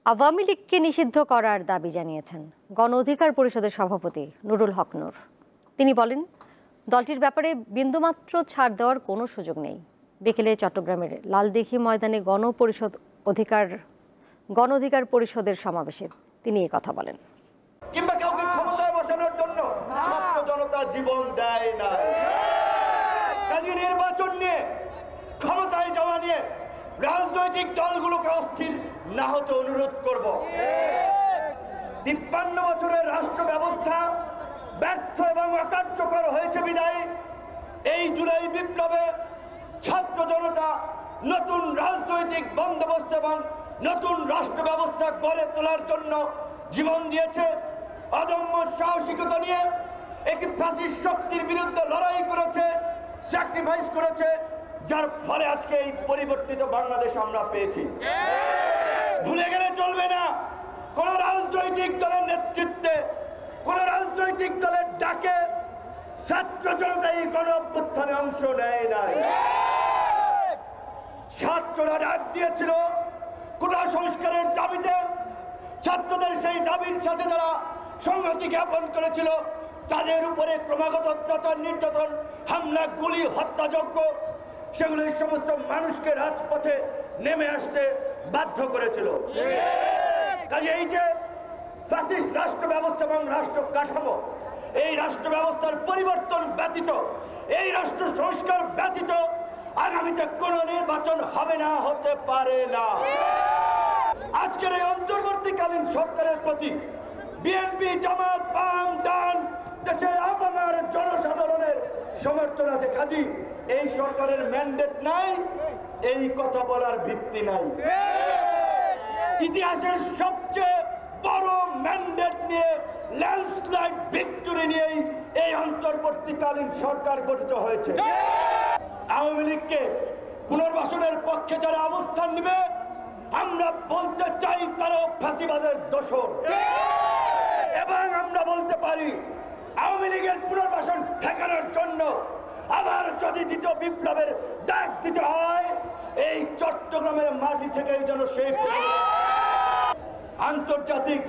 আওয়ামী লীগকে নিষিদ্ধ করার দাবি জানিয়েছেন গণ অধিকার পরিষদের সভাপতি নুরুল হক নূর। তিনি বলেন, দলটির ব্যাপারে বিন্দুমাত্র ছাড় দেওয়ার কোনো সুযোগ নেই। বিকেলে চট্টগ্রামের লালদিঘি ময়দানে গণ অধিকার পরিষদের সমাবেশে তিনি এই কথা বলেন। কিংবা কাউকে ক্ষমতায় বসানোর জন্য ছাত্র জনতা জীবন দেয় না। কাজী নির্বাচন নিয়ে, ক্ষমতায় যাওয়া নিয়ে রাজনৈতিক দলগুলোকে অস্থির না হতে অনুরোধ করব। ৫৩ বছরের রাষ্ট্র ব্যবস্থা ব্যর্থ এবং অকার্যকর হয়েছে বিদায় এই জুলাই বিপ্লবে ছাত্র জনতা নতুন রাজনৈতিক বন্দোবস্ত এবং নতুন রাষ্ট্র ব্যবস্থা গড়ে তোলার জন্য জীবন দিয়েছে। অদম্য সাহসিকতা নিয়ে একটি ফ্যাসিস্ট শক্তির বিরুদ্ধে লড়াই করেছে, স্যাক্রিফাইস করেছে, যার ফলে আজকে এই পরিবর্তিত বাংলাদেশ আমরা পেয়েছি। ভুলে গেলে চলবে না, কোন রাজনৈতিক দলের নেতৃত্বে, কোন রাজনৈতিক দলের ডাকে ছাত্র জনতা এই গণ অভ্যুত্থানে অংশ নেয় নাই। ছাত্ররা ডাক দিয়েছিল কোটা সংস্কারের দাবিতে। ছাত্রদের সেই দাবির সাথে যারা সংহতি জ্ঞাপন করেছিল তাদের উপরে ক্রমাগত অত্যাচার, নির্যাতন, হামলা, গুলি, হত্যাযজ্ঞ, সেগুলো এই সমস্ত মানুষকে রাজপথে নেমে আসতে বাধ্য করেছিল। কাজে এই যে ফ্যাসিস্ট রাষ্ট্র ব্যবস্থা এবং রাষ্ট্র কাঠামো, এই রাষ্ট্র ব্যবস্থার পরিবর্তন ব্যতীত, এই রাষ্ট্র সংস্কার ব্যতীত আগামীতে কোন নির্বাচন হবে না, হতে পারে না। আজকের এই অন্তর্বর্তীকালীন সরকারের প্রতি বিএনপি, জামাত, বাম, ডান, দেশের আপনার জনসাধারণের সমর্থন আছে। কাজী এই সরকারের ম্যান্ডেট নাই, এই কথা বলার ভিত্তি নাই। ইতিহাসের সবচেয়ে বড় ম্যান্ডেট নিয়ে, ল্যান্ডস্লাইড ভিক্টরি নিয়েই এই অন্তর্বর্তীকালীন সরকার গঠিত হয়েছে। আওয়ামী লীগকে পুনর্বাসনের পক্ষে যারা অবস্থান নেবে, আমরা বলতে চাই তারাও ফ্যাসিবাদের দোসর। এবং আমরা বলতে পারি আওয়ামী লীগের পুনর্বাসন ঠেকানোর জন্য আবার যদি দ্বিতীয় বিপ্লবের ডাক দিতে হয়, এই চট্টগ্রামের মাটি থেকেই যেন সেই আন্তর্জাতিক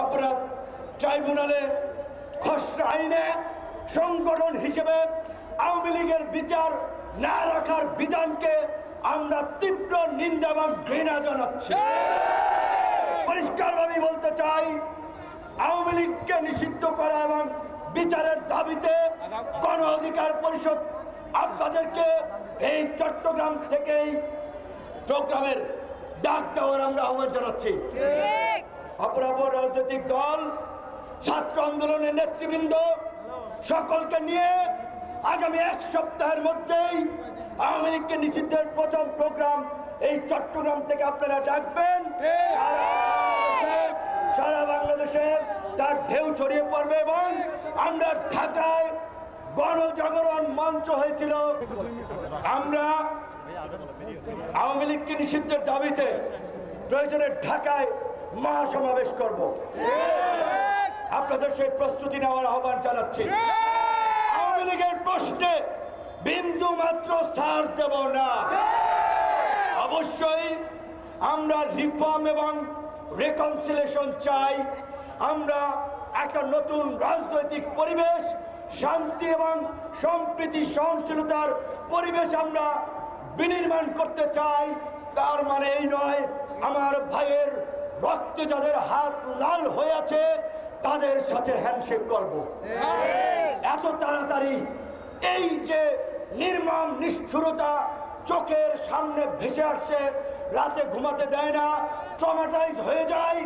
অপরাধ ট্রাইব্যুনালে খসড়া আইনে সংগঠন হিসেবে আওয়ামী লীগের বিচার না রাখার বিধানকে আমরা তীব্র নিন্দা এবং ঘৃণা জানাচ্ছি। পরিষ্কারভাবে বলতে চাই, আওয়ামী লীগকে নিষিদ্ধ করা এবং বিচারের দাবিতে গণ অধিকার পরিষদ আপনাদেরকে এই চট্টগ্রাম থেকেই প্রোগ্রামের ডাক দেওয়ার আমরা আহ্বান জানাচ্ছি। অপরাপর রাজনৈতিক দল, ছাত্র আন্দোলনের নেতৃবৃন্দ সকলকে নিয়ে আগামী এক সপ্তাহের মধ্যেই আওয়ামী লীগকে নিষিদ্ধের প্রথম প্রোগ্রাম এই চট্টগ্রাম থেকে আপনারা ডাকবেন। সারা বাংলাদেশে তার ঢেউ ছড়িয়ে পড়বে এবং আমরা ঢাকায় গণজাগরণ মঞ্চ হয়েছিল, আমরা আওয়ামী লীগকে নিষিদ্ধের দাবিতে প্রয়োজনে ঢাকায় মহাসমাবেশ করব। আপনাদের সেই প্রস্তুতি নেওয়ার আহ্বান জানাচ্ছি। আওয়ামী লীগের প্রশ্নে বিন্দু মাত্র ছাড় দেব না। অবশ্যই আমরা রিফর্ম এবং রিকনসিলিয়েশন চাই। আমরা একটা নতুন রাজনৈতিক পরিবেশ, শান্তি এবং সম্প্রীতি, সহনশীলতার পরিবেশ আমরা বিনির্মাণ করতে চাই। তার মানে এই নয় আমার ভাইয়ের রক্তে যাদের হাত লাল হয়ে আছে তাদের সাথে হ্যান্ডশেক করব। এত তাড়াতাড়ি এই যে নির্মম নিষ্ঠুরতা চোখের সামনে ভেসে আসছে, রাতে ঘুমাতে দেয় না, ট্রমাটাইজ হয়ে যায়,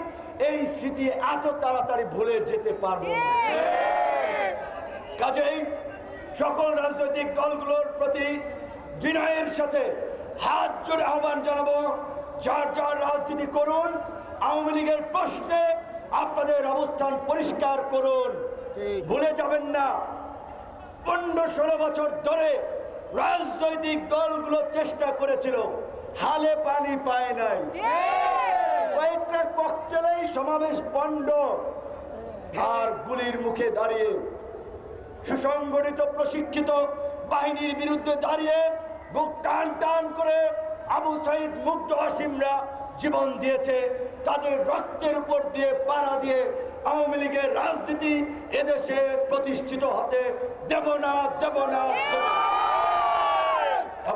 এই স্মৃতি এত তাড়াতাড়ি ভুলে যেতে পারবো না। কাজেই সকল রাজনৈতিক দলগুলোর প্রতি বিনয়ের সাথে হাত জোড়ে আহ্বান জানাবো, যার যার রাজনীতি করুন, আওয়ামী লীগের প্রশ্নে আপনাদের অবস্থান পরিষ্কার করুন। ভুলে যাবেন না 15-16 বছর ধরে রাজনৈতিক দলগুলো চেষ্টা করেছিল, হালে পানি পায় নাই। কয়েকটা ককটেলেই সমাবেশ পণ্ড। আর গুলির মুখে দাঁড়িয়ে সুসংগঠিত প্রশিক্ষিত বাহিনীর বিরুদ্ধে দাঁড়িয়ে বুক টান টান করে আবু সাইদ, মুগ্ধ, আসিমরা জীবন দিয়েছে। তাদের রক্তের উপর দিয়ে পাড়া দিয়ে আওয়ামী লীগের রাজনীতি এদেশে প্রতিষ্ঠিত হতে দেব না, দেব না, দেব না।